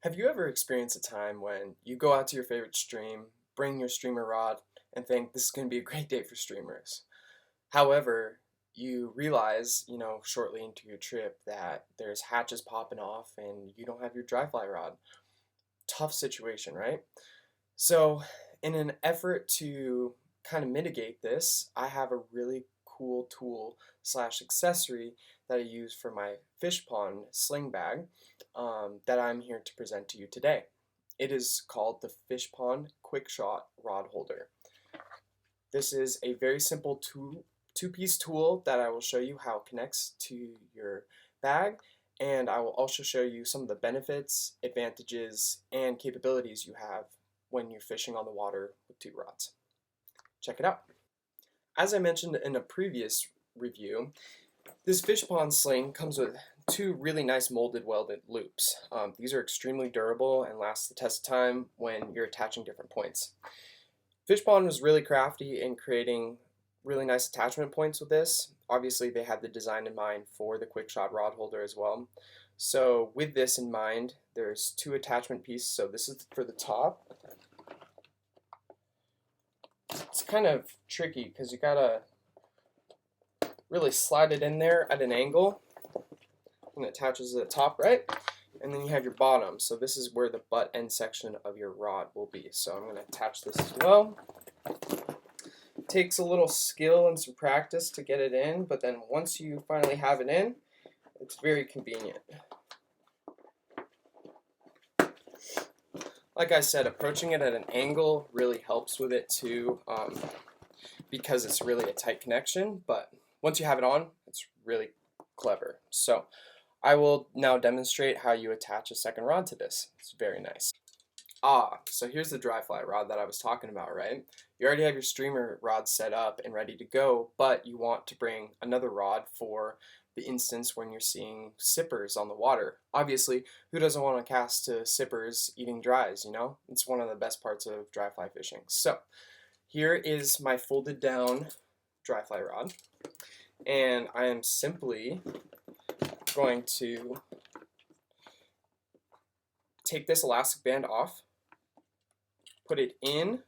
Have you ever experienced a time when you go out to your favorite stream, bring your streamer rod, and think this is going to be a great day for streamers? However, you realize, shortly into your trip that there's hatches popping off and you don't have your dry fly rod. Tough situation, right? So, in an effort to kind of mitigate this, I have a really cool tool slash accessory that I use for my fish pond sling bag that I'm here to present to you today. It is called the Fishpond Quikshot Rod Holder. This is a very simple two-piece tool that I will show you how it connects to your bag, and I will also show you some of the benefits, advantages, and capabilities you have when you're fishing on the water with two rods. Check it out. As I mentioned in a previous review, this fish pond sling comes with two really nice molded welded loops. These are extremely durable and last the test of time when you're attaching different points. Fishpond was really crafty in creating really nice attachment points with this. Obviously they had the design in mind for the Quikshot Rod Holder as well. So with this in mind, there's two attachment pieces. So this is for the top. It's kind of tricky because you gotta really slide it in there at an angle, and it attaches to the top, right? And then you have your bottom. So this is where the butt end section of your rod will be. So I'm going to attach this as well. It takes a little skill and some practice to get it in, but then once you finally have it in, it's very convenient. Like I said, approaching it at an angle really helps with it too, because it's really a tight connection, but once you have it on, it's really clever. So I will now demonstrate how you attach a second rod to this. It's very nice. So here's the dry fly rod that I was talking about, right? You already have your streamer rod set up and ready to go, but you want to bring another rod for the instance when you're seeing sippers on the water. Obviously, who doesn't want to cast to sippers eating dries, you know? It's one of the best parts of dry fly fishing. So here is my folded down dry fly rod, and I am simply going to take this elastic band off, put it in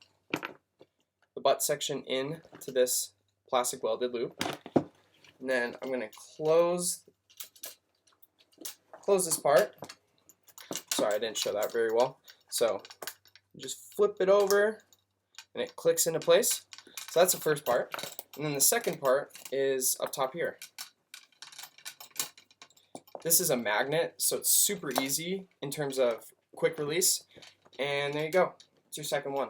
the butt section into this plastic welded loop, and then I'm going to close this part. Sorry, I didn't show that very well. So you just flip it over and it clicks into place. So that's the first part. And then the second part is up top here. This is a magnet, so it's super easy in terms of quick release. And there you go. It's your second one.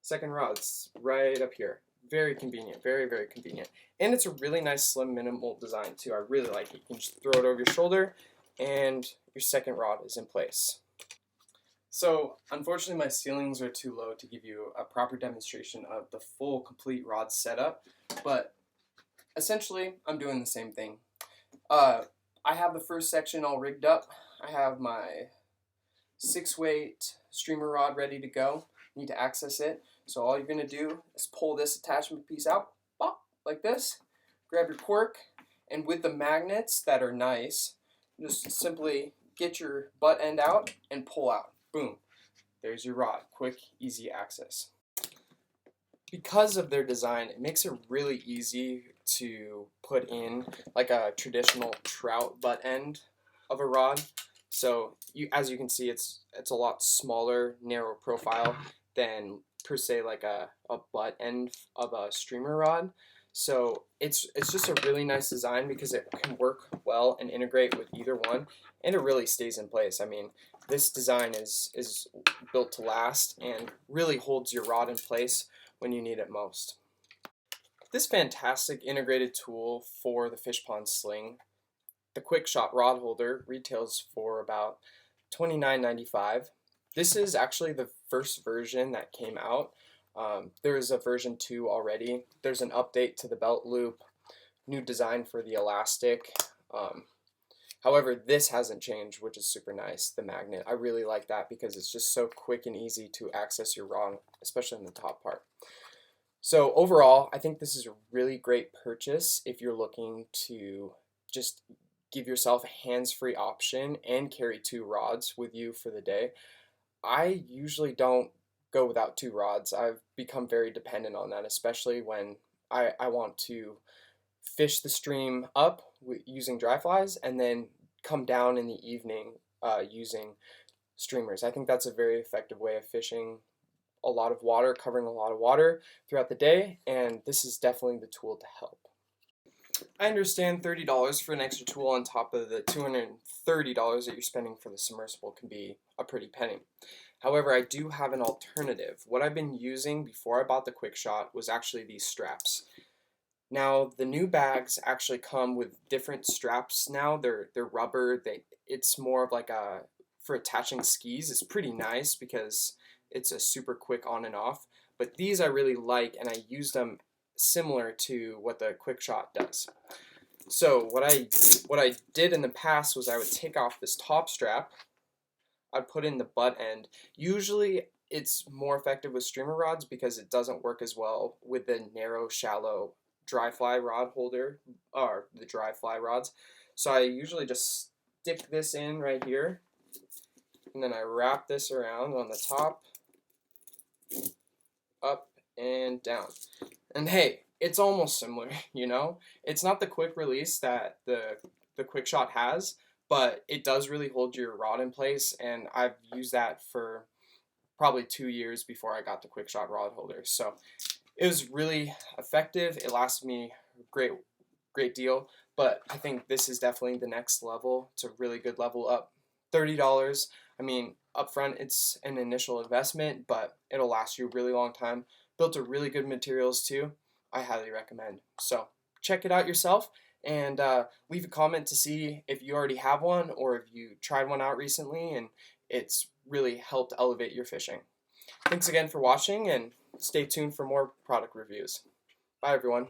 Second rod, it's right up here. Very convenient, very, very convenient. And it's a really nice, slim, minimal design too. I really like it. You can just throw it over your shoulder and your second rod is in place. So unfortunately my ceilings are too low to give you a proper demonstration of the full complete rod setup, but essentially I'm doing the same thing. I have the first section all rigged up. I have my 6-weight streamer rod ready to go. Need to access it. So all you're going to do is pull this attachment piece out, pop, like this. Grab your cork, and with the magnets that are nice, just simply get your butt end out and pull out. Boom. There's your rod. Quick, easy access. Because of their design, it makes it really easy to put in like a traditional trout butt end of a rod. So as you can see, it's a lot smaller, narrow profile than per se like a butt end of a streamer rod. So it's just a really nice design because it can work well and integrate with either one, and it really stays in place. I mean, this design is built to last and really holds your rod in place when you need it most. This fantastic integrated tool for the fish pond sling, the Quikshot Rod Holder, retails for about $29.95. This is actually the first version that came out. There is a version 2 already. There's an update to the belt loop, new design for the elastic. However, this hasn't changed, which is super nice, the magnet. I really like that because it's just so quick and easy to access your rod, especially in the top part. So overall, I think this is a really great purchase if you're looking to just give yourself a hands-free option and carry 2 rods with you for the day. I usually don't go without 2 rods. I've become very dependent on that, especially when I want to fish the stream up using dry flies and then come down in the evening using streamers. I think that's a very effective way of fishing a lot of water, covering a lot of water throughout the day, and this is definitely the tool to help. I understand $30 for an extra tool on top of the $230 that you're spending for the submersible can be a pretty penny. However, I do have an alternative. What I've been using before I bought the Quikshot was actually these straps. Now, the new bags actually come with different straps now. They're rubber. It's more of like for attaching skis. It's pretty nice because it's a super quick on and off. But these I really like, and I use them similar to what the Quikshot does. So what I did in the past was I would take off this top strap, I'd put in the butt end. Usually it's more effective with streamer rods because it doesn't work as well with the narrow, shallow dry fly rod holder, or the dry fly rods. So I usually just stick this in right here, and then I wrap this around on the top, up and down. And hey, it's almost similar, you know? It's not the quick release that the Quikshot has, but it does really hold your rod in place, and I've used that for probably 2 years before I got the Quikshot Rod Holder. So it was really effective. It lasted me a great deal, but I think this is definitely the next level. It's a really good level up. $30, I mean, upfront it's an initial investment, but it'll last you a really long time. Built to really good materials too. I highly recommend. So check it out yourself, and leave a comment to see if you already have one or if you tried one out recently and it's really helped elevate your fishing. Thanks again for watching, and stay tuned for more product reviews. Bye everyone.